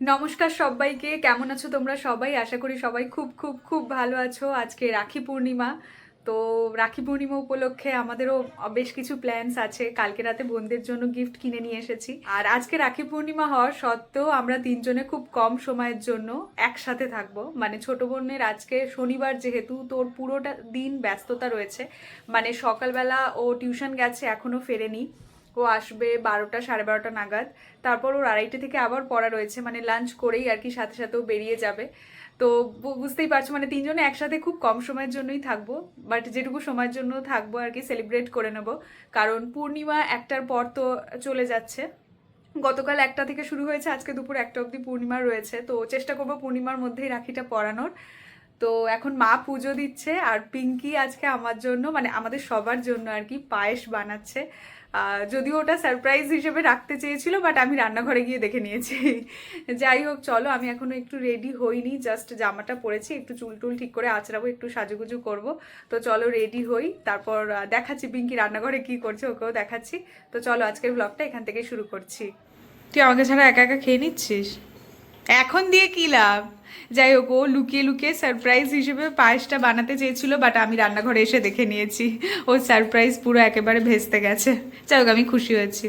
নমস্কার সবাইকে, কেমন আছো তোমরা সবাই? আশা করি সবাই খুব খুব খুব ভালো আছো। আজকে রাখি পূর্ণিমা। তো রাখি পূর্ণিমা উপলক্ষে আমাদেরও বেশ কিছু প্ল্যানস আছে। কালকে রাতে বোনদের জন্য গিফট কিনে নিয়ে এসেছি। আর আজকে রাখি পূর্ণিমা হওয়ার সত্ত্বেও আমরা তিনজনে খুব কম সময়ের জন্য একসাথে থাকবো। মানে ছোট বোনের আজকে শনিবার, যেহেতু তোর পুরোটা দিন ব্যস্ততা রয়েছে। মানে সকালবেলা ও টিউশন গেছে, এখনো ফেরেনি। ও আসবে 12টা, 12:30 নাগাদ। তারপর ওর 2:30 থেকে আবার পড়া রয়েছে, মানে লাঞ্চ করেই আর কি সাথে সাথেও বেরিয়ে যাবে। তো বুঝতেই পারছো, মানে তিনজনে একসাথে খুব কম সময়ের জন্যই থাকবো। বাট যেটুকু সময়ের জন্য থাকবো আর কি সেলিব্রেট করে নেব। কারণ পূর্ণিমা একটার পর তো চলে যাচ্ছে। গতকাল 1টা থেকে শুরু হয়েছে, আজকে দুপুর 1টা অবধি পূর্ণিমা রয়েছে। তো চেষ্টা করবো পূর্ণিমার মধ্যেই রাখিটা পরানোর। তো এখন মা পুজো দিচ্ছে, আর পিঙ্কি আজকে আমার জন্য, মানে আমাদের সবার জন্য আর কি, পায়েস বানাচ্ছে। যদিও ওটা সারপ্রাইজ হিসেবে রাখতে চেয়েছিল, বাট আমি রান্নাঘরে গিয়ে দেখে নিয়েছি। যাই হোক, চলো, আমি এখনো একটু রেডি হইনি, জাস্ট জামাটা পরেছি, একটু চুল টুল ঠিক করে আঁচড়াবো, একটু সাজুগুজু করব। তো চলো রেডি হই, তারপর দেখাচ্ছি পিঙ্কি রান্নাঘরে কি করছে, ওকেও দেখাচ্ছি। তো চলো আজকের ব্লগটা এখান থেকে শুরু করছি। তুই আমাকে ছাড়া একা একা খেয়ে নিচ্ছিস, এখন দিয়ে কি লাভ? যাই হোক, ও লুকিয়ে লুকিয়ে সারপ্রাইজ হিসেবে পায়েসটা বানাতে চেয়েছিল, বাট আমি রান্নাঘরে এসে দেখে নিয়েছি। ও সারপ্রাইজ পুরো একেবারে ভেস্তে গেছে। যাই হোক, আমি খুশি হয়েছি।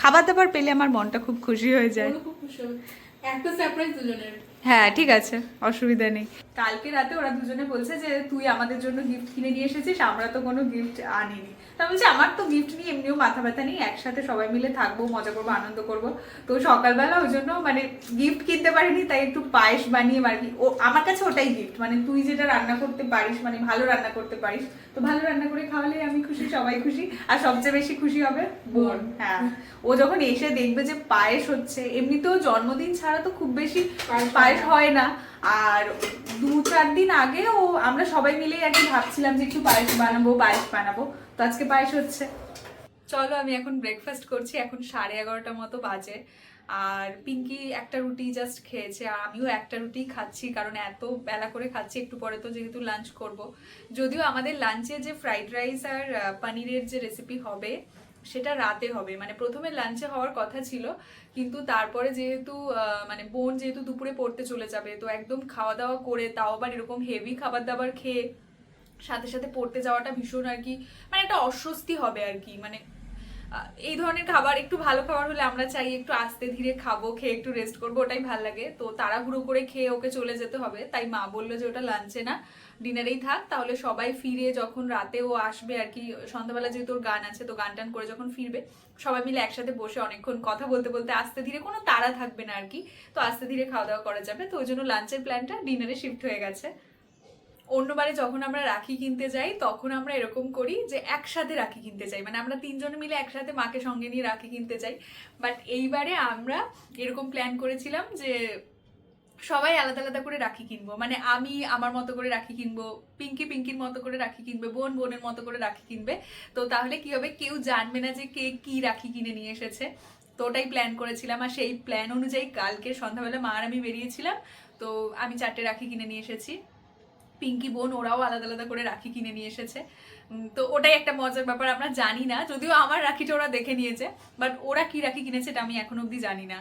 খাবার দাবার পেলে আমার মনটা খুব খুশি হয়ে যায়। খুব খুশি হবে। একটা সারপ্রাইজ দুজনের। হ্যাঁ, ঠিক আছে, অসুবিধা নেই। কালকে রাতে ওরা দুজনে বলছে যে তুই আমাদের জন্য গিফট কিনে নিয়ে এসেছিস, আমরা তো কোনো গিফট আনিনি। তা বলছে আমার তো গিফট নিয়ে এমনিও মাথা ব্যথা নেই, একসাথে সবাই মিলে থাকবো, মজা করবো, আনন্দ করবো। তো সকালবেলা ওই জন্য মানে গিফট কিনতে পারিনি, তাই একটু পায়েস বানিয়ে মারকি। ও আমার কাছে ওটাই গিফট, মানে তুই যেটা রান্না করতে পারিস, মানে ভালো রান্না করতে পারিস, তো ভালো রান্না করে খাওয়ালে আমি খুশি, সবাই খুশি। আর সবচেয়ে বেশি খুশি হবে বোন। হ্যাঁ, ও যখন এসে দেখবে যে পায়েস হচ্ছে, এমনিতেও জন্মদিন ছাড়া তো খুব বেশি পায়েস হয় না। আর 2-4 দিন আগে আমরা সবাই মিলে আর কি ভাবছিলাম যে একটু পায়েস বানাবো। তো আজকে পায়েস হচ্ছে। চলো, আমি এখন ব্রেকফাস্ট করছি, এখন 11:30 মতো বাজে। আর পিঙ্কি একটা রুটি জাস্ট খেয়েছে, আর আমিও একটা রুটি খাচ্ছি, কারণ এত বেলা করে খাচ্ছি। একটু পরে তো যেহেতু লাঞ্চ করব। যদিও আমাদের লাঞ্চে যে ফ্রাইড রাইস আর পনিরের যে রেসিপি হবে, সেটা রাতে হবে। মানে প্রথমে লাঞ্চে হওয়ার কথা ছিল, কিন্তু তারপরে যেহেতু মানে বোন যেহেতু দুপুরে পড়তে চলে যাবে, তো একদম খাওয়া দাওয়া করে, তাও আবার এরকম হেভি খাবার দাবার খেয়ে সাথে সাথে পড়তে যাওয়াটা ভীষণ আর কি, মানে একটা অস্বস্তি হবে আর কি। মানে এই ধরনের খাবার, একটু ভালো খাবার হলে আমরা চাই একটু আস্তে ধীরে খাবো, খেয়ে একটু রেস্ট করবো, ওটাই ভাল লাগে। তো তাড়াহুড়ো করে খেয়ে ওকে চলে যেতে হবে, তাই মা বললো যে ওটা লাঞ্চে না, ডিনারেই থাক। তাহলে সবাই ফিরে যখন রাতে ও আসবে আর কি, সন্ধ্যাবেলা যেহেতু ওর গান আছে, তো গান টান করে যখন ফিরবে, সবাই মিলে একসাথে বসে অনেকক্ষণ কথা বলতে বলতে আস্তে ধীরে, কোনো তাড়া থাকবে না আর কি, তো আস্তে ধীরে খাওয়া দাওয়া করা যাবে। তো ওই জন্য লাঞ্চের প্ল্যানটা ডিনারে শিফট হয়ে গেছে। অন্যবারে যখন আমরা রাখি কিনতে যাই, তখন আমরা এরকম করি যে একসাথে রাখি কিনতে যাই, মানে আমরা তিনজন মিলে একসাথে মাকে সঙ্গে নিয়ে রাখি কিনতে যাই। বাট এইবারে আমরা এরকম প্ল্যান করেছিলাম যে সবাই আলাদা আলাদা করে রাখি কিনবো। মানে আমি আমার মতো করে রাখি কিনবো, পিঙ্কি পিঙ্কির মতো করে রাখি কিনবে, বোন বোনের মতো করে রাখি কিনবে। তো তাহলে কি হবে, কেউ জানবে না যে কে কি রাখি কিনে নিয়ে এসেছে। তো ওটাই প্ল্যান করেছিলাম, আর সেই প্ল্যান অনুযায়ী কালকে সন্ধ্যাবেলা মা আর আমি বেরিয়েছিলাম। তো আমি 4টে রাখি কিনে নিয়ে এসেছি, পিঙ্কি বোন ওরাও আলাদা আলাদা করে রাখি কিনে নিয়ে এসেছে। তো ওটাই একটা মজার ব্যাপার। আমরা জানি না, যদিও আমার রাখিটা ওরা দেখে নিয়েছে, বাট ওরা কি রাখি কিনেছে এটা আমি এখনো অব্দি জানি না।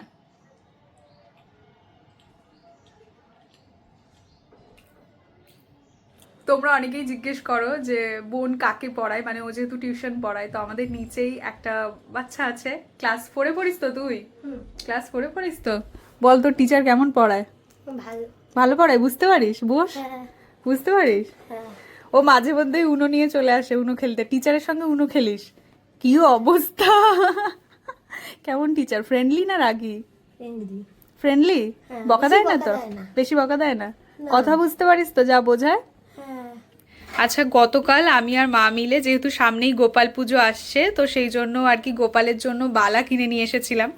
তোমরা অনেকেই জিজ্ঞেস করো যে বোন কাকে পড়ায়, মানে ও যেহেতু টিউশন পড়ায়। তো আমাদের নিচেই একটা বাচ্চা আছে, ক্লাস 4-এ পড়িস তো তুই? ক্লাস 4-এ পড়িস তো? বল, তোর টিচার কেমন পড়ায়? ভালো। ভালো পড়ায়, বুঝতে পারিস? বস, হ্যাঁ। বুঝতে পারিস? হ্যাঁ। ও মাঝে মধ্যেই উনো নিয়ে চলে আসে, উনো খেলতে। টিচারের সঙ্গে উনো খেলিস? কি অবস্থা! কেমন টিচার, ফ্রেন্ডলি না রাগী? ইংরেজি। ফ্রেন্ডলি? হ্যাঁ, বকা বেশি দেয় না বকা তো? দেয় না। বেশি বকা দেয় না? না। কথা বুঝতে পারিস তো যা বোঝায়? হ্যাঁ। আচ্ছা, গতকাল আমি আর মা মিলে, যেহেতু সামনেই গোপাল পুজো আসছে, তো সেই জন্য আর কি গোপালের জন্য বালা কিনে নিয়ে এসেছিলাম।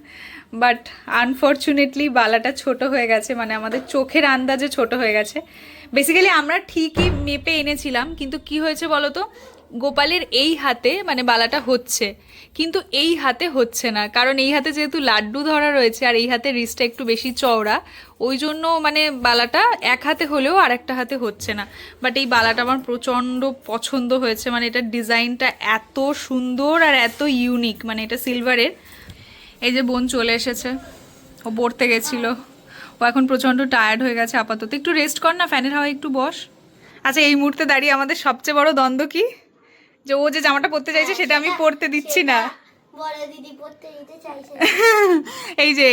বাট আনফর্চুনেটলি বালাটা ছোট হয়ে গেছে, মানে আমাদের চোখের আন্দাজে ছোট হয়ে গেছে। বেসিক্যালি আমরা ঠিকই মেপে এনেছিলাম, কিন্তু কি হয়েছে বলতো, গোপালের এই হাতে মানে বালাটা হচ্ছে, কিন্তু এই হাতে হচ্ছে না। কারণ এই হাতে যেহেতু লাড্ডু ধরা রয়েছে, আর এই হাতে রিস্টটা একটু বেশি চওড়া, ওই জন্য মানে বালাটা এক হাতে হলেও আর একটা হাতে হচ্ছে না। বাট এই বালাটা আমার প্রচণ্ড পছন্দ হয়েছে, মানে এটার ডিজাইনটা এত সুন্দর আর এত ইউনিক, মানে এটা সিলভারের। এই যে বোন চলে এসেছে, ও পড়তে গেছিল, ও এখন প্রচন্ড টায়ার্ড হয়ে গেছে আপাতত। একটু রেস্ট কর না, ফ্যানের হাওয়ায় একটু বস। আচ্ছা, এই মুহূর্তে দাঁড়িয়ে আমাদের সবচেয়ে বড় দ্বন্দ্ব কি, যে ও যে জামাটা পরতে চাইছে সেটা আমি পরতে দিচ্ছি না। বড় দিদি পড়তে দিতে চাইছে। এই যে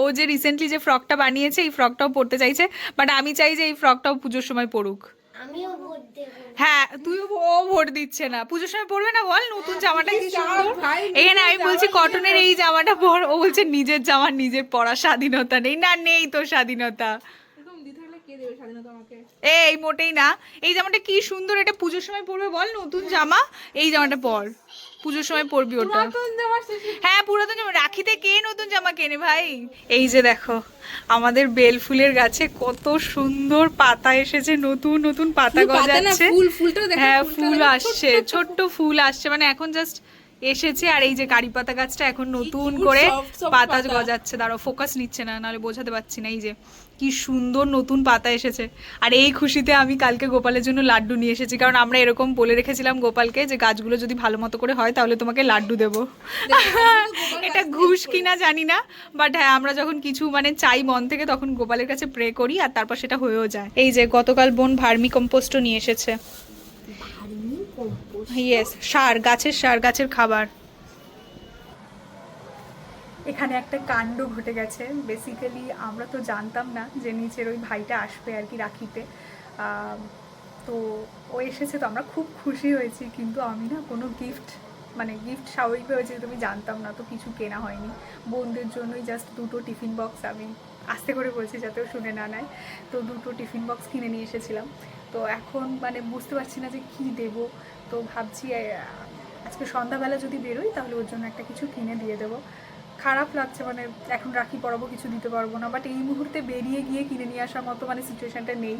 ও যে রিসেন্টলি যে ফ্রকটা বানিয়েছে এই ফ্রকটাও পরতে চাইছে, বাট আমি চাই যে এই ফ্রকটাও পুজোর সময় পরুক। আমিও ভোট দেব। হ্যাঁ তুই, ও ভোট দিচ্ছে না, পুজোর সময় পরবে না বল, নতুন জামাটা কি সুন্দর। এখানে আমি বলছি কটনের এই জামাটা পর, ও বলছে নিজের জামা নিজের পরা, স্বাধীনতা নেই। না, নেই তো স্বাধীনতা। এরকম দিতে হলে কে দেবে স্বাধীনতা আমাকে? এই মোটেই না, এই জামাটা কি সুন্দর, এটা পুজোর সময় পরবে বল, নতুন জামা, এই জামাটা পর, পুজোর সময় পরবি ওটা। হ্যাঁ পুরাতন জামা, রাখিতে কে নতুন জামা কেনে ভাই। এই যে দেখো আমাদের বেল ফুলের গাছে কত সুন্দর পাতা এসেছে, নতুন নতুন পাতা গজাচ্ছে। হ্যাঁ ফুল আসছে, ছোট্ট ফুল আসছে, মানে এখন জাস্ট এসেছে। আর এই যে কারি পাতা গাছটা এখন নতুন করে পাতা গজাচ্ছে। দাঁড়াও, ফোকাস নিচ্ছে না, নাহলে বোঝাতে পারছি না। এই যে কি সুন্দর নতুন পাতা এসেছে। আর এই খুশিতে আমি কালকে গোপালের জন্য লাড্ডু নিয়ে এসেছি, কারণ আমরা এরকম বলে রেখেছিলাম গোপালকে যে গাছগুলো যদি ভালো মতো করে হয় তাহলে তোমাকে লাড্ডু দেবো। এটা ঘুষ কিনা জানি না, বাট হ্যাঁ আমরা যখন কিছু মানে চাই মন থেকে তখন গোপালের কাছে প্রে করি আর তারপর সেটা হয়েও যায়। এই যে গতকাল বোন ভার্মি কম্পোস্টও নিয়ে এসেছে। ইয়েস, সার, গাছের সার, গাছের খাবার। এখানে একটা কাণ্ড ঘটে গেছে। বেসিক্যালি আমরা তো জানতাম না যে নিচের ওই ভাইটা আসবে আর কি রাখিতে। তো ও এসেছে, তো আমরা খুব খুশি হয়েছি, কিন্তু আমি না কোনো গিফট স্বাভাবিকভাবে যেহেতু আমি জানতাম না, তো কিছু কেনা হয়নি। বোনদের জন্যই জাস্ট 2টো টিফিন বক্স, আমি আস্তে করে বলছি যাতে ও শুনে না নেয়, তো 2টো টিফিন বক্স কিনে নিয়ে এসেছিলাম। তো এখন মানে বুঝতে পারছি না যে কী দেবো। তো ভাবছি আজকে সন্ধ্যাবেলা যদি বেরোই তাহলে ওর জন্য একটা কিছু কিনে দিয়ে দেবো। খারাপ লাগছে, মানে এখন রাখি পরাবো, কিছু দিতে পারবো না, বাট এই মুহূর্তে বেরিয়ে গিয়ে কিনে নিয়ে আসার মতো মানে সিচুয়েশানটা নেই।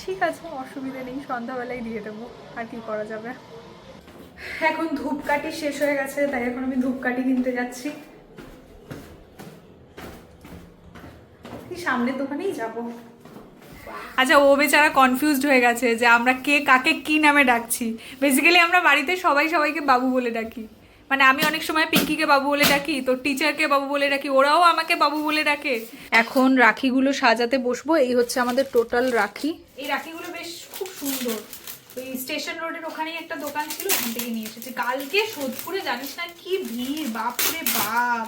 ঠিক আছে, অসুবিধা নেই, সন্ধ্যাবেলায় দিয়ে দেবো, আর কি করা যাবে। এখন ধূপকাঠি শেষ হয়ে গেছে, তাই এখন আমি ধূপকাঠি কিনতে যাচ্ছি। সামনের দোকানেই যাব। আচ্ছা, ও বেচারা কনফিউজড হয়ে গেছে যে আমরা কে কাকে কি নামে ডাকছি। বেসিক্যালি আমরা বাড়িতে সবাই সবাইকে বাবু বলে ডাকি, মানে আমি অনেক সময় পিঙ্কিকে বাবু বলে ডাকি, তো টিচারকে বাবু বলে ডাকি, ওরাও আমাকে বাবু বলে ডাকে। এখন রাখিগুলো সাজাতে বসবো। এই হচ্ছে আমাদের টোটাল রাখি। এই রাখিগুলো বেশ খুব সুন্দর। ওই স্টেশন রোডের ওখানেই একটা দোকান ছিল, ওখান থেকে নিয়ে এসেছি। কালকে সোদপুরে জানিস না কি ভিড়, বাপরে বাপ,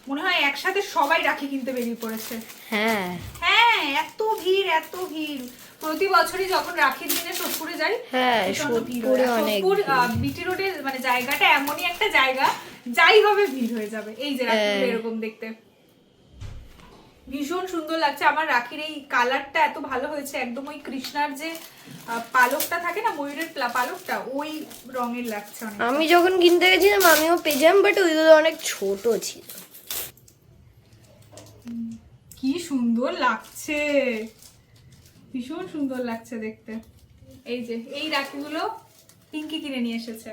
মনে হয় একসাথে সবাই রাখি কিনতে বেরিয়ে পড়েছে। হ্যাঁ হ্যাঁ, এত ভিড় এত ভিড়। প্রতি বছরই যখন রাখির দিনে সোদপুরে যাই, হ্যাঁ, সোদপুরে সোদপুর বিটি রোডের মানে জায়গাটা এমনই একটা জায়গা, যাই হবে ভিড় হয়ে যাবে। এই যে রাখিগুলো এরকম দেখতে ভীষণ সুন্দর লাগছে। আমার রাখির এই কালারটা এত ভালো হয়েছে, একদম ওই কৃষ্ণার যে পালকটা থাকে না, ময়ূরের পালকটা, ওই রঙের লাগছে অনেক। আমি যখন কিনতে গেছিলাম আমিও পেয়েছিলাম, বাট ওইগুলো অনেক ছোট ছিল। কি সুন্দর লাগছে, ভীষণ সুন্দর লাগছে দেখতে। এই যে এই রাখিগুলো পিঙ্কি কিনে নিয়ে এসেছে।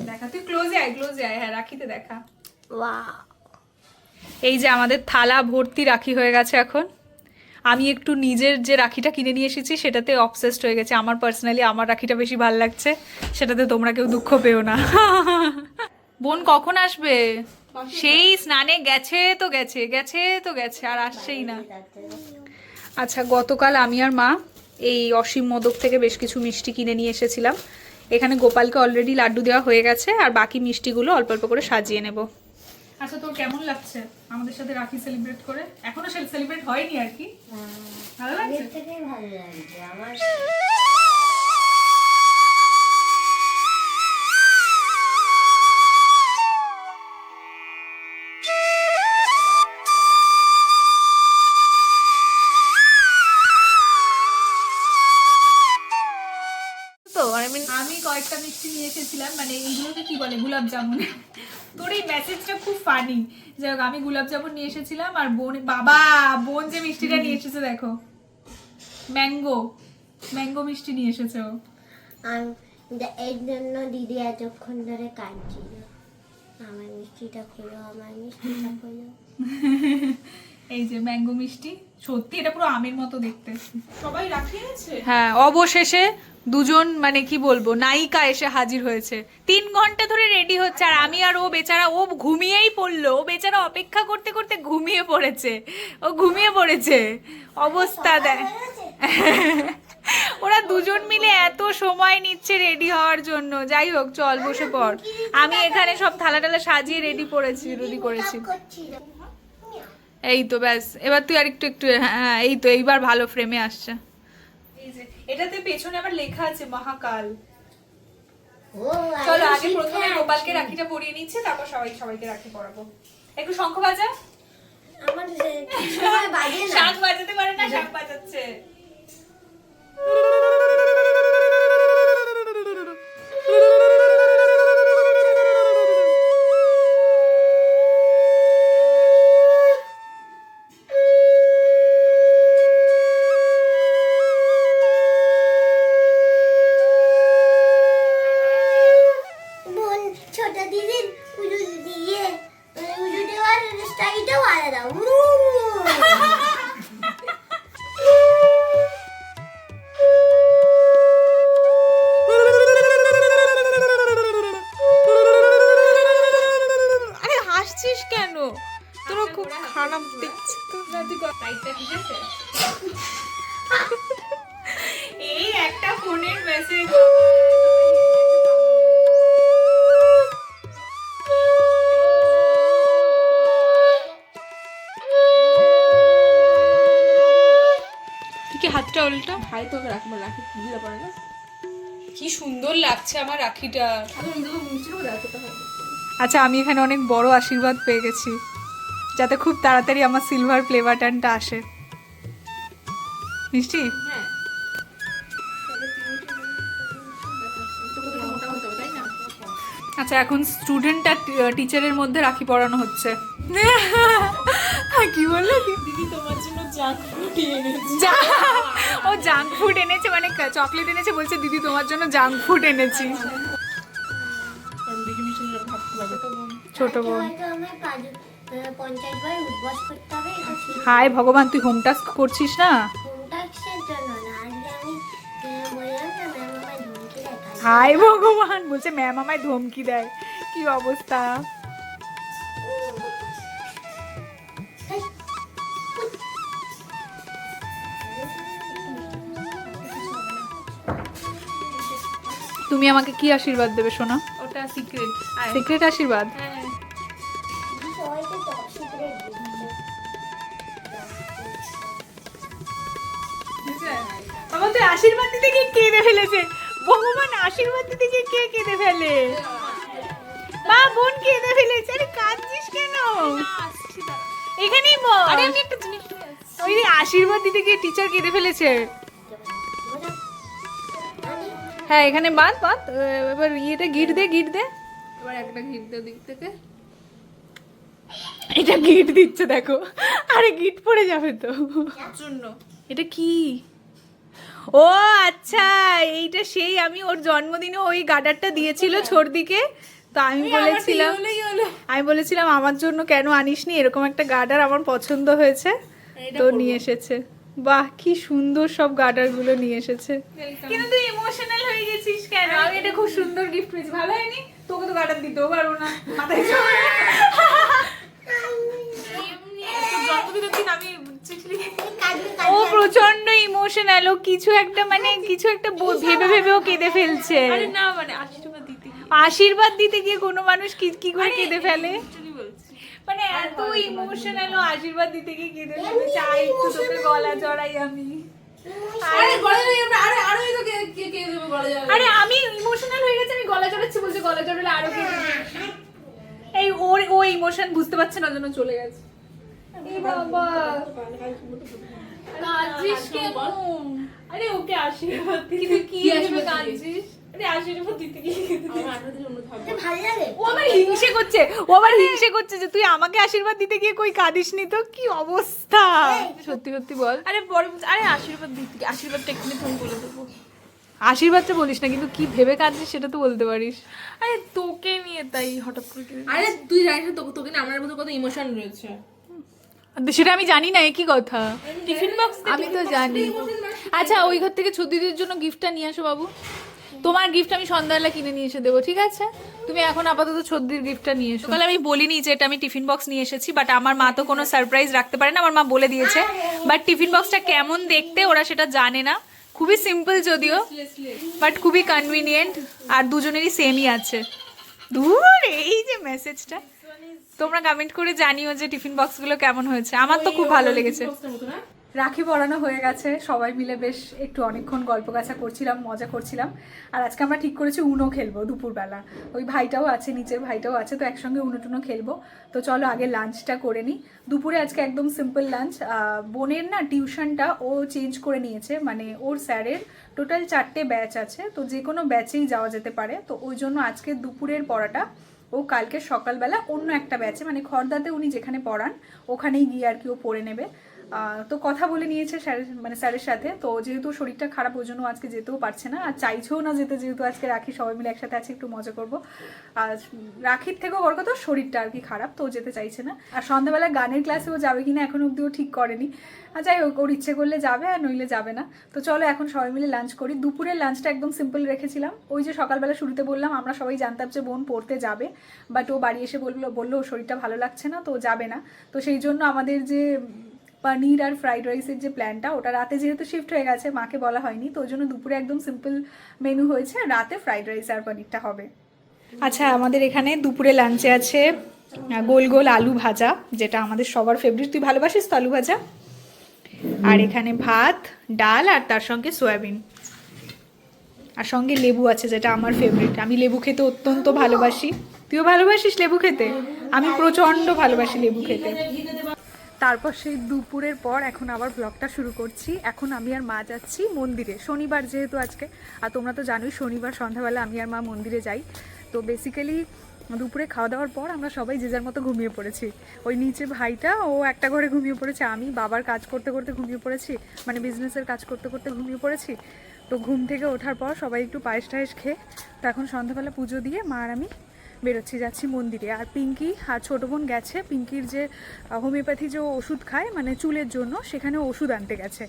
দেখা, তুই ক্লোজে আয়, ক্লোজে আয়। হ্যাঁ রাখিতে দেখা। ওয়াও, এই যে আমাদের থালা ভর্তি রাখি হয়ে গেছে এখন। আমি একটু নিজের যে রাখিটা কিনে নিয়ে এসেছি সেটাতে অবসেসড হয়ে গেছে। আমার পার্সোনালি আমার রাখিটা বেশি ভালো লাগছে, সেটাতে তোমরা কেউ দুঃখ পেও না। বোন কখন আসবে? সেই স্নানে গেছে তো গেছে, গেছে তো গেছে, আর আসছেই না। আচ্ছা, গতকাল আমি আর মা এই অসীম মোদক থেকে বেশ কিছু মিষ্টি কিনে নিয়ে এসেছিলাম। এখানে গোপালকে অলরেডি লাড্ডু দেওয়া হয়ে গেছে, আর বাকি মিষ্টিগুলো অল্প অল্প করে সাজিয়ে নেব। আচ্ছা, তোর কেমন লাগছে আমাদের সাথে রাখি সেলিব্রেট করে? এখনো সেলিব্রেট হয়নি আর কি, ভালো লাগছে? ভালো লাগছে আমার। আমি কয়েকটা মিষ্টি নিয়ে এসেছিলাম, মানে এইগুলোকে কি বলে, গোলাপ জামুন। তোর এই মেসেজটা খুব ফানি। যাই হোক, আমি গোলাপ জামুন নিয়ে এসেছিলাম, আর বোন যে মিষ্টিটা নিয়ে এসেছে দেখো, ম্যাঙ্গো মিষ্টি নিয়ে এসেছে ও। এর জন্য দিদি এতক্ষণ ধরে কাঁদছিল, আমার মিষ্টিটা খোলো, আমার মিষ্টিটা খোলো। এই যে ম্যাঙ্গো মিষ্টি, সত্যি এটা পুরো আমের মতো দেখতে। সবাই রাখি আছে। হ্যাঁ, অবশেষে দুজন মানে কি বলবো নায়িকা এসে হাজির হয়েছে। 3 ঘন্টা ধরে রেডি হচ্ছে আর আমি আর ও বেচারা, ও ঘুমিয়েই পড়লো, ও বেচারা অপেক্ষা করতে করতে ঘুমিয়ে পড়েছে, ও ঘুমিয়ে পড়েছে অবস্থা দেয়। ওরা দুজন মিলে এত সময় নিচ্ছে রেডি হওয়ার জন্য। যাই হোক চল বসে পড়, আমি এখানে সব থালা টালা সাজিয়ে রেডি করেছি। এই তো ব্যাস, এবার তুই আর একটু একটু, হ্যাঁ এই তো এইবার ভালো ফ্রেমে আসছে। এই যে এটাতে পেছনে আবার লেখা আছে মহাকাল। চলো আগে প্রথমে গোপালকে রাখিটা পরিয়ে নিচ্ছে, তারপর সবাইকে রাখি পরাবো। একটু শঙ্খ বাজা। আমার সময় বাজে না। শাঁখ বাজাতে পারে না, শাঁখ বাজাচ্ছে। বোন ছোট দিদির উজু দিয়ে উজু দেওয়ার স্টাইলটাও আলাদা। আরে হাসছিস কেন? তোর খুব খারাপ দেখছি তো। এই একটা ফোনের মেসেজ। কি হাতটা উল্টা? ভাই তোকে রাখবো, রাখি দিতে পারে না। কি সুন্দর লাগছে আমার রাখিটা। রাখতে হবে। আচ্ছা আমি এখানে অনেক বড় আশীর্বাদ পেয়ে গেছি, যাতে খুব তাড়াতাড়ি আমার সিলভার প্লে বাটনটা আসে। মিষ্টি? হ্যাঁ তোকে তো মোটা হতে হবে, তাই না? আচ্ছা এখন স্টুডেন্ট আর টিচারের মধ্যে রাখি পরানো হচ্ছে। কি বললো? দিদি তোমার জন্য জাঙ্ক ফুড এনেছি। ও জাঙ্ক ফুড এনেছে, মানে চকলেট এনেছে, বলছে দিদি তোমার জন্য জাঙ্ক ফুড এনেছি। দিদি মিশন ভাবতে পারবে। ছোট বোন। হয়তো আমার 50 বার উদ্বাস করতে হবে। এটা ঠিক। হায় ভগবান, তুই হোম টাস্ক করছিস না? হোমটাক্সের জন্য না, আজকে আমি বললাম না ম্যাম আমায় ধমকি দেয়। হায় ভগবান, বলছে ম্যাম আমায় ধমকি দেয়। কি অবস্থা। তুমি আমাকে কি আশীর্বাদ দেবে সোনা? ওটা সিক্রেট। সিক্রেট আশীর্বাদ? হ্যাঁ সবাইকে টপ সিক্রেট দিচ্ছে। বাবা তুই আশীর্বাদ দিতে গিয়ে কেঁদে ফেলেছে। ভগবান, আশীর্বাদ দিতে গিয়ে কে কেঁদে ফেলে? মা বোন কেঁদে ফেলেছে। আরে কাঁদছিস কেন? এখানেই বল। আরে আমি একটা জিনিস ওই যে আশীর্বাদ দিতে গিয়ে টিচার কেঁদে ফেলেছে। হ্যাঁ এখানে বাদ বাদ, এবার ইয়েটা গিট দে। এবার একটা ঘির দাও দিক থেকে। এটা গিট দিচ্ছে দেখো। আরে গিট পড়ে যাবে তো। জন্য এটা কি? ও আচ্ছা, এইটা সেই আমি ওর জন্মদিনে ওই গার্ডারটা দিয়েছিল ছোটদিকে, তো আমি বলেছিলাম আমার জন্য কেন আনিসনি, এরকম একটা গার্ডার আমার পছন্দ হয়েছে, তো নিয়ে এসেছে। বাহ কি সুন্দর সব গার্ডার গুলো নিয়ে এসেছে। কিন্তু তুই ইমোশনাল হয়ে গেছিস কেন? আমি এটা খুব সুন্দর গিফট পেয়েছি, ভালো হয়নি? তোকে তো গার্ডার দিতেও পারবো না, মাথায় চড়ে। জন্মদিনের দিন আমি চিঠি লিখে ও প্রচন্ড ইমোশনাল, ও কিছু একটা মানে কিছু একটা ভেবে ও কেঁদে ফেলছে। আরে না মানে আশীর্বাদ দিতে আশীর্বাদ দিতে গিয়ে কোনো মানুষ কি করে কেঁদে ফেলে? অ্যাকচুয়ালি বলছি। মানে এত ইমোশনাল, ও আশীর্বাদ দিতে গিয়ে কেঁদে ফেলে। চাই একটু তোকে গলা জড়াই আমি। আরে গলা জড়াই আমরা, আরো এই তো কে দেবে গলা জড়াই। আরে আমি ইমোশনাল হয়ে গেছে, আমি গলা জড়াচ্ছি, বলছে গলা জড়ালে আরো কেঁদে ফেলবে। এই ও ইমোশন বুঝতে পারছে না, জন্য চলে গেছে। এই বাবা কাঁদছিস কেন? আরে ওকে আশীর্বাদ দিতে কিন্তু কি আশীর্বাদ হিসেবে দিতে? কাঁদছিস? আরে আশীর্বাদ দিতে গিয়ে কেঁদে ফেলছে। আমার 18 দিন অন্য থাকবে। ভালো লাগে। ও আবার হিংসে করছে যে তুই আমাকে আশীর্বাদ দিতে গিয়ে কই কাঁদিসনি। তো কি অবস্থা, সত্যি সত্যি বল। আরে বড় আরে আশীর্বাদ দিতে কি, আশীর্বাদটা এক্ষুনি ফোন বলে দেবো। আশীর্বাদটা বলিস না, কিন্তু কি ভেবে কাঁদছিস সেটা তো বলতে পারিস। আরে তোকে নিয়ে তাই হঠাৎ করে আরে তুই জানিস না তোকে না আমার মধ্যে কত ইমোশন রয়েছে। সেটা আমি জানি না, একই কথা। টিফিন বক্স আমি তো জানি। আচ্ছা ওই ঘর থেকে ছুটিদের জন্য গিফটটা নিয়ে আসো বাবু। তোমার গিফট আমি সন্ধ্যাবেলা কিনে নিয়ে এসে দেবো, ঠিক আছে? তুমি এখন আপাতত ছদ্দির গিফটটা নিয়ে এসো। তাহলে আমি বলিনি যে এটা আমি টিফিন বক্স নিয়ে এসেছি, বাট আমার মা তো কোনো সারপ্রাইজ রাখতে পারে না, আমার মা বলে দিয়েছে। বাট টিফিন বক্সটা কেমন দেখতে ওরা সেটা জানে না, খুবই সিম্পল যদিও, বাট খুবই কনভিনিয়েন্ট, আর দুজনেরই সেমই আছে। দূর এই যে মেসেজটা, তোমরা কমেন্ট করে জানিও যে টিফিন বক্সগুলো কেমন হয়েছে। আমার তো খুব ভালো লেগেছে। রাখি পরানো হয়ে গেছে, সবাই মিলে বেশ একটু অনেকক্ষণ গল্প গাছা করছিলাম, মজা করছিলাম। আর আজকে আমরা ঠিক করেছি উনো খেলবো দুপুরবেলা। ওই ভাইটাও আছে, নিচের ভাইটাও আছে, তো একসঙ্গে উনো টুনো খেলবো। তো চলো আগে লাঞ্চটা করে নিই। দুপুরে আজকে একদম সিম্পল লাঞ্চ। বোনের না টিউশনটা ও চেঞ্জ করে নিয়েছে, মানে ওর স্যারের টোটাল 4টে ব্যাচ আছে, তো যে কোনো ব্যাচেই যাওয়া যেতে পারে। তো ওই জন্য আজকে দুপুরের পড়াটা ও কালকে সকালবেলা অন্য একটা ব্যাচে, মানে খড়দাতে উনি যেখানে পড়ান ওখানেই গিয়ে আর কি ও পড়ে নেবে। তো কথা বলে নিয়েছে স্যারের সাথে। তো যেহেতু শরীরটা খারাপ ওই জন্য আজকে যেতেও পারছে না, আর চাইছেও না যেতে, যেহেতু আজকে রাখি সবাই মিলে একসাথে আছে, একটু মজা করবো। আর রাখির থেকেও বড় কথা শরীরটা আর কি খারাপ, তো ও যেতে চাইছে না। আর সন্ধ্যাবেলা গানের ক্লাসেও যাবে কিনা এখন অব্দিও ঠিক করেনি। আর যাই হোক, ওর ইচ্ছে করলে যাবে আর নইলে যাবে না। তো চলো এখন সবাই মিলে লাঞ্চ করি। দুপুরের লাঞ্চটা একদম সিম্পল রেখেছিলাম। ওই যে সকালবেলা শুরুতে বললাম, আমরা সবাই জানতাম যে বোন পড়তে যাবে, বাট ও বাড়ি এসে বললো ওর শরীরটা ভালো লাগছে না, তো যাবে না। তো সেই জন্য আমাদের যে পনির আর ফ্রাইড রাইসের যে প্ল্যানটা, ওটা রাতে যেহেতু শিফট হয়ে গেছে, মাকে বলা হয়নি, তো ওই জন্য দুপুরে একদম সিম্পল মেনু হয়েছে, রাতে ফ্রাইড রাইস আর পনিরটা হবে। আচ্ছা আমাদের এখানে দুপুরে লাঞ্চে আছে গোল গোল আলু ভাজা, যেটা আমাদের সবার ফেভারিট। তুই ভালোবাসিস তো আলু ভাজা? আর এখানে ভাত, ডাল, আর তার সঙ্গে সয়াবিন, আর সঙ্গে লেবু আছে, যেটা আমার ফেভারিট। আমি লেবু খেতে অত্যন্ত ভালোবাসি। তুইও ভালোবাসিস লেবু খেতে? আমি প্রচণ্ড ভালোবাসি লেবু খেতে। তারপর সেই দুপুরের পর এখন আবার ব্লগটা শুরু করছি। এখন আমি আর মা যাচ্ছি মন্দিরে, শনিবার যেহেতু আজকে। আর তোমরা তো জানোই শনিবার সন্ধ্যাবেলা আমি আর মা মন্দিরে যাই। তো বেসিক্যালি দুপুরে খাওয়া দাওয়ার পর আমরা সবাই যে যার মতো ঘুমিয়ে পড়েছি। ওই নিচে ভাইটা ও একটা ঘরে ঘুমিয়ে পড়েছে, আমি বাবার কাজ করতে করতে ঘুমিয়ে পড়েছি, মানে বিজনেসের কাজ করতে করতে ঘুমিয়ে পড়েছি। তো ঘুম থেকে ওঠার পর সবাই একটু পায়েস টায়েস খেয়ে, তো এখন সন্ধ্যাবেলা পুজো দিয়ে মা আর আমি বেরোচ্ছি, যাচ্ছি মন্দিরে। আর পিঙ্কি আর ছোটো বোন গেছে পিঙ্কির যে হোমিওপ্যাথি যে ওষুধ খায়, মানে চুলের জন্য, সেখানে ওষুধ আনতে গেছে।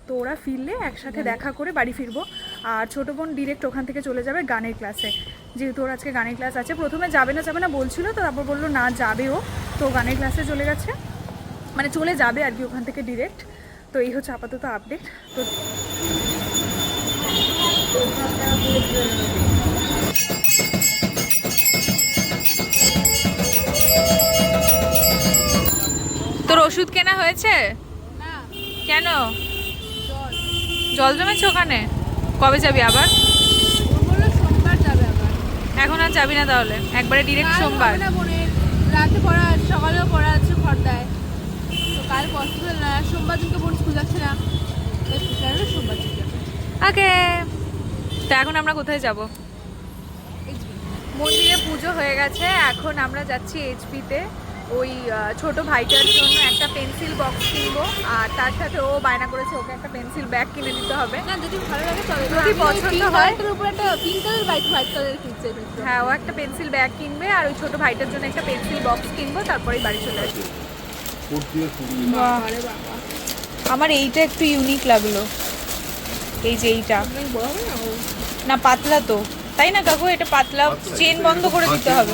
তো ওরা ফিরলে একসাথে দেখা করে বাড়ি ফিরবো। আর ছোটো বোন ডিরেক্ট ওখান থেকে চলে যাবে গানের ক্লাসে, যেহেতু ওর আজকে গানের ক্লাস আছে। প্রথমে যাবে না বলছিল, তো তারপর বললো না যাবেও, তো গানের ক্লাসে চলে গেছে, মানে চলে যাবে আর কি ওখান থেকে ডিরেক্ট। তো এই হচ্ছে আপাতত আপডেট। তো তোর ওষুধ কেনা হয়েছে? কেন? জল জমেছে ওখানে? কবে যাবি আবার? সোমবার যাবে আবার। এখন আর যাবি না তাহলে? একবারে ডিরেক্ট সোমবার? রাতে পড়া আছে, সকালেও পড়া আছে খড়দায়, তো কাল পসিবল না। সোমবার দিনকে বোন স্কুল যাচ্ছে না, সোমবার চলে যাবে। ওকে, তো এখন আমরা কোথায় যাব? মন্দিরে পুজো হয়ে গেছে, এখন আমরা যাচ্ছি এইচপিতে। ওই ছোট ভাইটার জন্য একটা পেন্সিল বক্স কিনবো, আর তার সাথে ও বায়না করেছে ওকে একটা পেন্সিল ব্যাগ কিনে দিতে হবে। না যদি ভালো লাগে তবে, যদি পছন্দ হয়। তার উপর একটা পিঙ্ক কালার হোয়াইট কালারের কিনছে। হ্যাঁ, ও একটা পেন্সিল ব্যাগ কিনবে, আর ওই ছোট ভাইটার জন্য একটা পেন্সিল বক্স কিনবো, তারপরেই বাড়ি চলে আসবো। আমার এইটা একটু ইউনিক লাগলো, এই যে এইটা। না পাতলা তো, তাই না কাকু? এটা পাতলা, চেন বন্ধ করে দিতে হবে।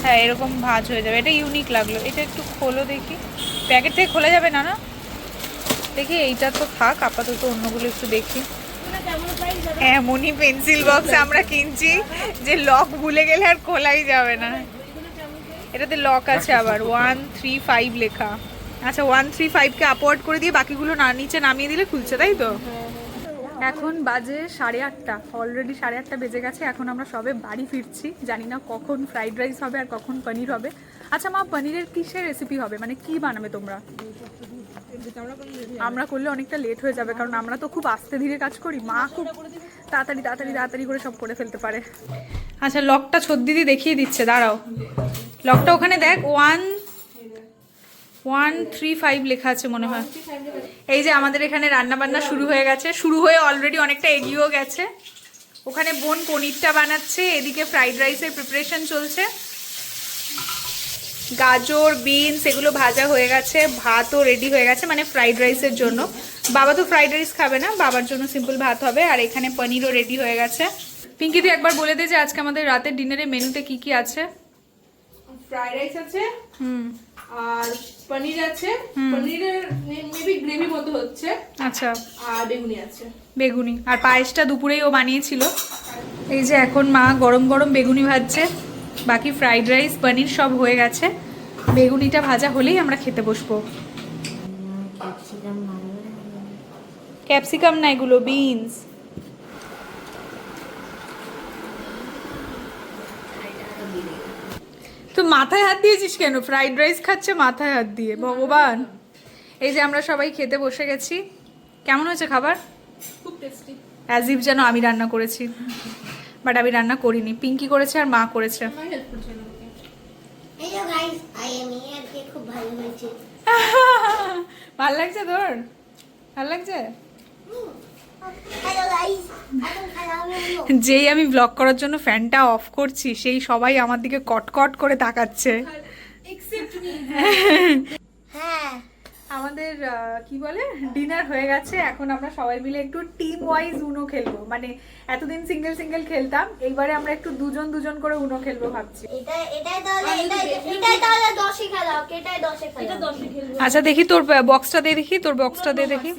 হ্যাঁ এরকম ভাঁজ হয়ে যাবে, এটা ইউনিক লাগলো। এটা একটু খোলো দেখি, প্যাকেট থেকে খোলা যাবে না? না দেখি, এইটা তো থাক আপাতত, অন্যগুলো একটু দেখি। এমনই পেন্সিল বক্স আমরা কিনছি যে লক ভুলে গেলে আর খোলাই যাবে না। এটাতে লক আছে আবার, 135 লেখা। আচ্ছা 135কে আপওয়ার্ড করে দিয়ে বাকিগুলো নিচে নামিয়ে দিলে খুলছে, তাই তো? এখন বাজে 8:30, অলরেডি 8:30 বেজে গেছে। এখন আমরা সবে বাড়ি ফিরছি, জানি না কখন ফ্রাইড রাইস হবে আর কখন পনির হবে। আচ্ছা মা, পনিরের কিসের রেসিপি হবে, মানে কি বানাবে তোমরা? আমরা করলে অনেকটা লেট হয়ে যাবে, কারণ আমরা তো খুব আস্তে ধীরে কাজ করি, মা খুব তাড়াতাড়ি করে সব করে ফেলতে পারে। আচ্ছা লকটা ছদ্দিদি দেখিয়ে দিচ্ছে, দাঁড়াও। লকটা ওখানে দেখ, 135 লেখা আছে মনে হয়। এই যে আমাদের এখানে রান্না বান্না শুরু হয়ে গেছে, শুরু হয়ে অলরেডি অনেকটা এগিয়েও গেছে। ওখানে বোন পনিরটা বানাচ্ছে, এদিকে ফ্রাইড রাইসের প্রিপারেশন চলছে। গাজর বিনস এগুলো ভাজা হয়ে গেছে, ভাতও রেডি হয়ে গেছে মানে ফ্রাইড রাইসের জন্য। বাবা তো ফ্রাইড রাইস খাবে না, বাবার জন্য সিম্পল ভাত হবে। আর এখানে পনিরও রেডি হয়ে গেছে। পিঙ্কি তুই একবার বলে দে যে আজকে আমাদের রাতের ডিনারে মেনুতে কি কি আছে। ফ্রাইড রাইস আছে, আর পনির আছে, পনিরের মেবি গ্রেভি মতো হচ্ছে, আচ্ছা, আর বেগুনি আছে। বেগুনি আর পায়েসটা দুপুরেই ও বানিয়েছিল। এই যে এখন মা গরম গরম বেগুনি ভাজছে, বাকি ফ্রাইড রাইস পনির সব হয়ে গেছে। বেগুনিটা ভাজা হলেই আমরা খেতে বসবো। ক্যাপসিকাম না, এগুলো বিনস। তো মাথায় হাত দিয়েছিস কেন? ফ্রাইড রাইস খাচ্ছে মাথায় হাত দিয়ে, ভগবান। এই যে আমরা সবাই খেতে বসে গেছি। কেমন হয়েছে খাবার? খুব টেস্টি। অ্যাজ ইফ যেন আমি রান্না করেছি, বাট আমি রান্না করিনি, পিঙ্কি করেছে আর মা করেছে। আমি হেল্প করছিলাম ওকে। এই যে গাইস আই এম হিয়ার, কে খুব ভালো হয়েছে। ভাল লাগছে তোর? ভাল লাগছে? হ্যালো গাইস, এখন খাওয়া হবে হলো। যেই আমি ব্লগ করার জন্য ফ্যানটা অফ করছি, সেই সবাই আমার দিকে কটকট করে তাকাচ্ছে। Except me. হ্যাঁ, আমাদের কি বলে ডিনার হয়ে গেছে। এখন আমরা সবাই মিলে একটু টিম ওয়াইজ উনো খেলবো। মানে এতদিন সিঙ্গেল সিঙ্গেল খেলতাম, এইবারে আমরা একটু দুজন দুজন করে উনো খেলবো ভাবছি। এটাই তাহলে 10 খেলা, ওকে এটাই 10 খেলা। এটা 10 খেলবো। আচ্ছা দেখি তোর বক্সটা দে, দেখি তোর বক্সটা দে দেখি।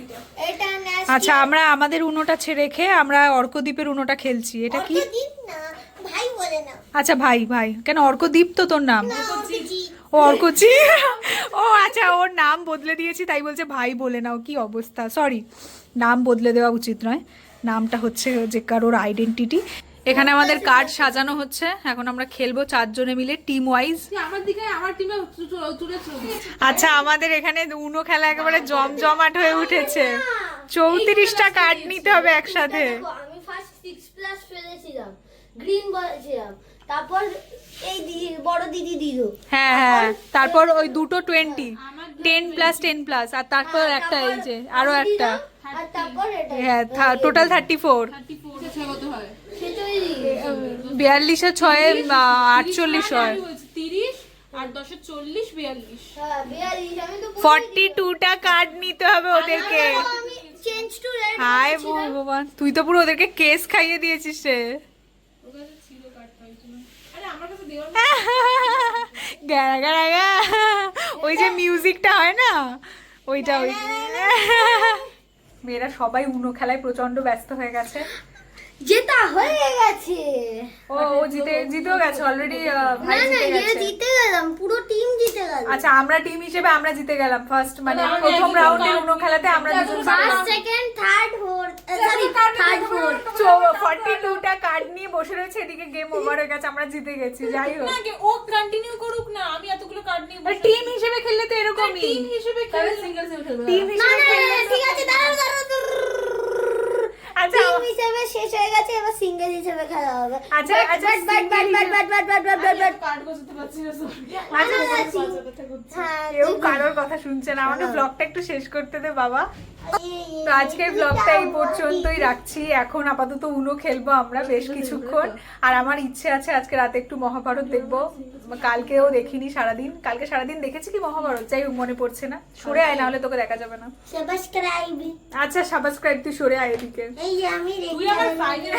এটা নেক্সট। আচ্ছা আমরা আমাদের উনোটা ছেড়ে রেখে আমরা অর্কদ্বীপের উনোটা খেলছি। এটা কি? দিন না, ভাই বলে না। আচ্ছা ভাই ভাই কেন? অর্কদ্বীপ তো তোর নাম। না, ওকে জি। ও অর্কচি। ও আচ্ছা, ওর নাম বদলে দিয়েছি তাই বলছে ভাই বলে নাও। কি অবস্থা, সরি, নাম বদলে দেওয়া উচিত নয়। নামটা হচ্ছে যে কারোর আইডেন্টিটি। এখানে আমাদের কার্ড সাজানো হচ্ছে, এখন আমরা খেলবো 4 জনে মিলে টিম ওয়াইজ। আমার দিকে, আমার টিমে তুলে চলবে। আচ্ছা আমাদের এখানে উনো খেলা একেবারে জমজমাট হয়ে উঠেছে। 34টা কার্ড নিতে হবে একসাথে। দেখো, আমি ফার্স্ট 6+ ফেলেছিলাম, গ্রিন বলেছিলাম, তারপর এই দিদি, বড় দিদি দিল। হ্যাঁ হ্যাঁ, তারপর ওই দুটো 20, 10+10+, আর তারপর একটা এই যে আরো একটা। আর তারপর এটা হ্যাঁ টোটাল 34। 34 ছয় কত হয়? সেটাই 42 আর 6 48 হয়। 30 আর 10 40 42। হ্যাঁ 42। আমি তো 42টা কার্ড নিতে হবে ওদেরকে। আমি চেঞ্জ টু রেড। হাই ভগবান, তুই তো পুরো ওদেরকে কেস খাইয়ে দিয়েছিস রে। ওর কাছে ছিল কার্ড পাইছিল। আরে আমার কাছে দেওয়ার গাড়া গাড়া গা, ওই যে মিউজিকটা হয় না, ওইটা ওই। মেয়েরা সবাই উনো খেলায় প্রচন্ড ব্যস্ত হয়ে গেছে। জেতা হয়ে গেছে। ও জিতেও গেছে অলরেডি। ভাই না না, জিতে গেছে। জিতে গেলাম, পুরো টিম জিতে গেল। আচ্ছা আমরা টিম হিসেবে আমরা জিতে গেলাম ফার্স্ট, মানে প্রথম রাউন্ডের উনো খেলাতে আমরা দুজন first, second, third, fourth, sorry third, fourth. 42টা কার্ড নিয়ে বসে রয়েছে, এদিকে গেম ওভার হয়ে গেছে, আমরা জিতে গেছি। যাই হোক, না, ও কন্টিনিউ করুক না, আমি এতগুলো কার্ড নিয়ে বসে টিম হিসেবে খেললে তো এরকমই। টিম হিসেবে খেলে সিঙ্গেল খেলবে। টিম না হিসেবে না খেললে ঠিক আছে, দাঁড়াও। আচ্ছা টিম হিসেবে শেষ হয়ে গেছে, এবার সিঙ্গেল হিসেবে খেলা হবে। আচ্ছা, আচ্ছা, বাট কার্ড গোছাতে পারছি না, সরি। হ্যাঁ, কেউ কারোর কথা শুনছে না। আমাদের ব্লগটা একটু শেষ করতে দে বাবা। তো আজকের ব্লগটা এই পর্যন্তই রাখছি। এখন আপাতত উনো খেলবো আমরা বেশ কিছুক্ষণ। আর আমার ইচ্ছে আছে আজকে রাতে একটু মহাভারত দেখবো। কালকেও দেখিনি সারাদিন। কালকে সারাদিন দেখেছি কি মহাভারত, যাই হোক মনে পড়ছে না। সরে আয়, না হলে তোকে দেখা যাবে না। সাবস্ক্রাইব। আচ্ছা সাবস্ক্রাইব, তুই সরে আয় এদিকে। এই যে আমি তুই আমার ফাইনাল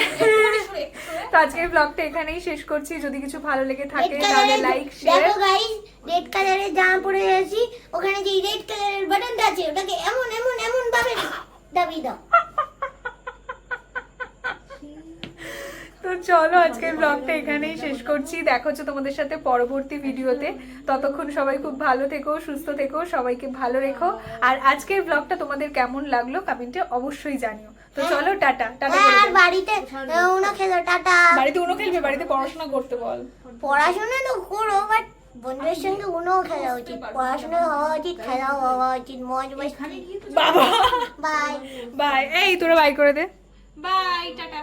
তো আজকের ব্লগটা এখানেই শেষ করছি। যদি কিছু ভালো লেগে থাকে তাহলে লাইক শেয়ার। দেখো গাইস, রেড কালারের জামা পরে আছি, ওখানে যে রেড কালারের বাটনটা আছে ওটাকে এমন এমন এমন ভাবে দাবি দাও। তো চলো আজকের ব্লগটা এখানেই শেষ করছি। দেখা হচ্ছে তোমাদের সাথে পরবর্তী ভিডিওতে। ততক্ষণ সবাই খুব ভালো থেকো, সুস্থ থেকো, সবাইকে ভালো রেখো। আর আজকের ব্লগটা তোমাদের কেমন লাগলো কমেন্টে অবশ্যই জানিও। তো চলো টাটা টাটা করে আর দাও। বাড়িতে উনো খেলো, টাটা। বাড়িতে উনো খেলবে? বাড়িতে পড়াশোনা করতে বল। পড়াশোনা তো করো, বাট বন্ধুদের সঙ্গে উনো খেলা উচিত, পড়াশোনা হওয়া উচিত, খেলা হওয়া উচিত, মজ মাস্তি। বাবা বাই বাই। এই তোরা বাই করে দে। By, tata.